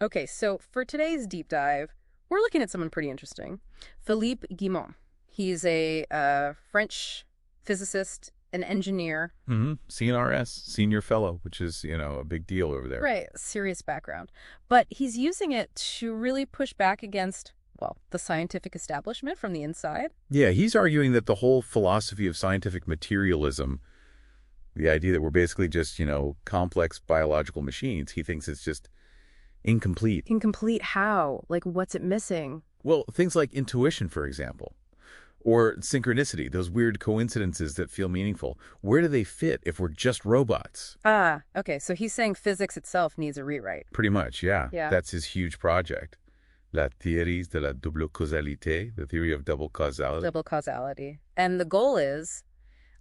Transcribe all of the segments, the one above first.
Okay, so for today's deep dive, we're looking at someone pretty interesting. Philippe Guillemant. He's a French physicist, an engineer. CNRS, senior fellow, which is, a big deal over there. Right, serious background. But he's using it to really push back against, well, the scientific establishment from the inside. Yeah, he's arguing that the whole philosophy of scientific materialism, the idea that we're basically just, complex biological machines, he thinks it's just incomplete. Incomplete how? Like, what's it missing? Well, things like intuition, for example, or synchronicity, those weird coincidences that feel meaningful. Where do they fit if we're just robots? Ah, okay, so he's saying physics itself needs a rewrite. Pretty much, yeah. Yeah. That's his huge project. La Theorie de la Double Causality, the theory of double causality. Double causality. And the goal is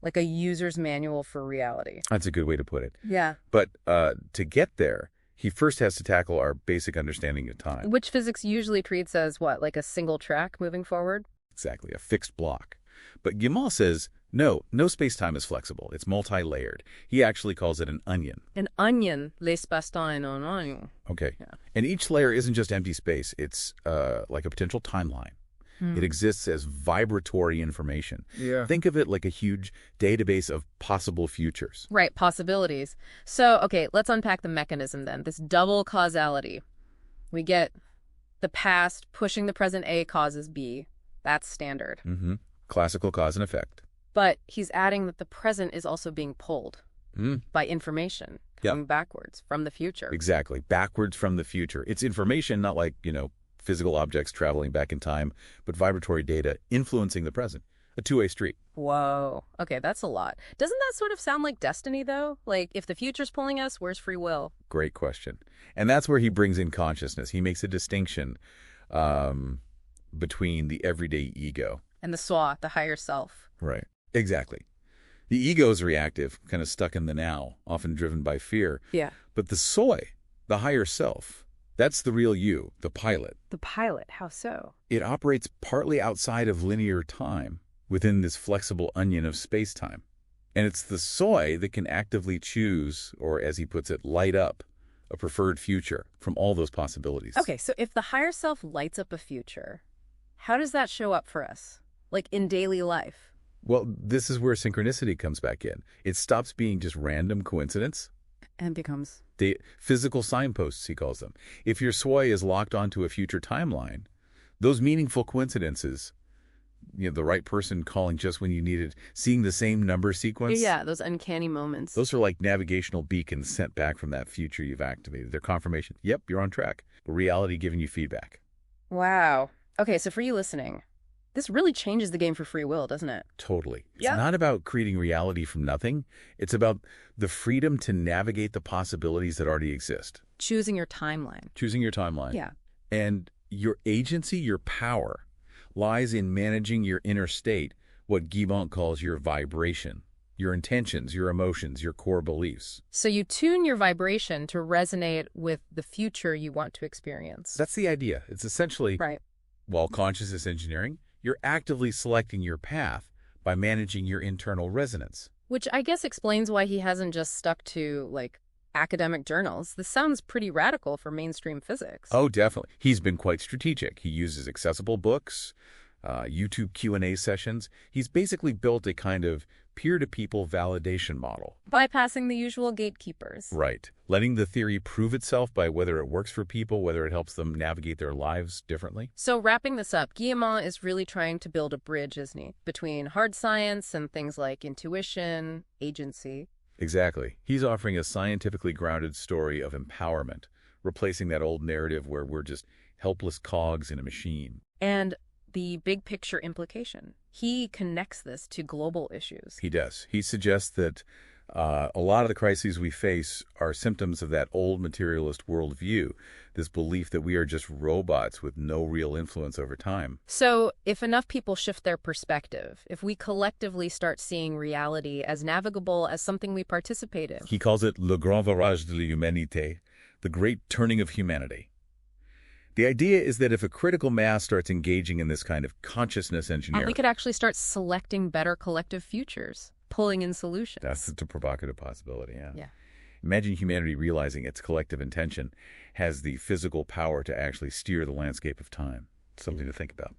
like a user's manual for reality. That's a good way to put it. Yeah. But to get there, he first has to tackle our basic understanding of time. Which physics usually treats as what, like a single track moving forward? Exactly, a fixed block. But Guillemant says, no space-time is flexible. It's multi-layered. He actually calls it an onion. An onion, l'espace-temps est un oignon. Okay. Yeah. And each layer isn't just empty space. It's like a potential timeline. It exists as vibratory information. Yeah. Think of it like a huge database of possible futures. Right, possibilities. So, okay, let's unpack the mechanism then. This double causality. We get the past pushing the present A causes B. That's standard. Classical cause and effect. But he's adding that the present is also being pulled by information coming backwards from the future. Exactly. Backwards from the future. It's information, not like, physical objects traveling back in time, but vibratory data influencing the present. A two-way street. Whoa. Okay, that's a lot. Doesn't that sort of sound like destiny, though? Like, if the future's pulling us, where's free will? Great question. And that's where he brings in consciousness. He makes a distinction between the everyday ego. And the soi, the higher self. Right. Exactly. The ego is reactive, kind of stuck in the now, often driven by fear. Yeah. But the soi, the higher self, that's the real you, the pilot. The pilot, how so? It operates partly outside of linear time, within this flexible onion of space-time. And it's the soi that can actively choose, or as he puts it, light up, a preferred future from all those possibilities. Okay, so if the higher self lights up a future, how does that show up for us? Like in daily life? Well, this is where synchronicity comes back in. It stops being just random coincidence. And becomes? The physical signposts, he calls them. If your soi is locked onto a future timeline, those meaningful coincidences, the right person calling just when you needed, seeing the same number sequence. Yeah, those uncanny moments. Those are like navigational beacons sent back from that future you've activated. They're confirmation. Yep, you're on track. Reality giving you feedback. Wow. Okay, so for you listening, this really changes the game for free will, doesn't it? Totally. It's Yeah. not about creating reality from nothing. It's about the freedom to navigate the possibilities that already exist. Choosing your timeline. Choosing your timeline. Yeah. And your agency, your power, lies in managing your inner state, what Guillemant calls your vibration, your intentions, your emotions, your core beliefs. So you tune your vibration to resonate with the future you want to experience. That's the idea. It's essentially, Right. while consciousness engineering, you're actively selecting your path by managing your internal resonance. Which I guess explains why he hasn't just stuck to, like, academic journals. This sounds pretty radical for mainstream physics. Oh, definitely. He's been quite strategic. He uses accessible books, YouTube Q&A sessions. He's basically built a kind of peer-to-people validation model. Bypassing the usual gatekeepers. Right. Letting the theory prove itself by whether it works for people, whether it helps them navigate their lives differently. So wrapping this up, Guillemant is really trying to build a bridge, isn't he, between hard science and things like intuition, agency. Exactly. He's offering a scientifically grounded story of empowerment, replacing that old narrative where we're just helpless cogs in a machine. And the big picture implication. He connects this to global issues. He does. He suggests that a lot of the crises we face are symptoms of that old materialist worldview, this belief that we are just robots with no real influence over time. So if enough people shift their perspective, if we collectively start seeing reality as navigable as something we participate in. He calls it le grand virage de l'humanité, the great turning of humanity. The idea is that if a critical mass starts engaging in this kind of consciousness engineering, we could actually start selecting better collective futures, pulling in solutions. that's the provocative possibility, yeah. Yeah. Imagine humanity realizing its collective intention has the physical power to actually steer the landscape of time. Something to think about.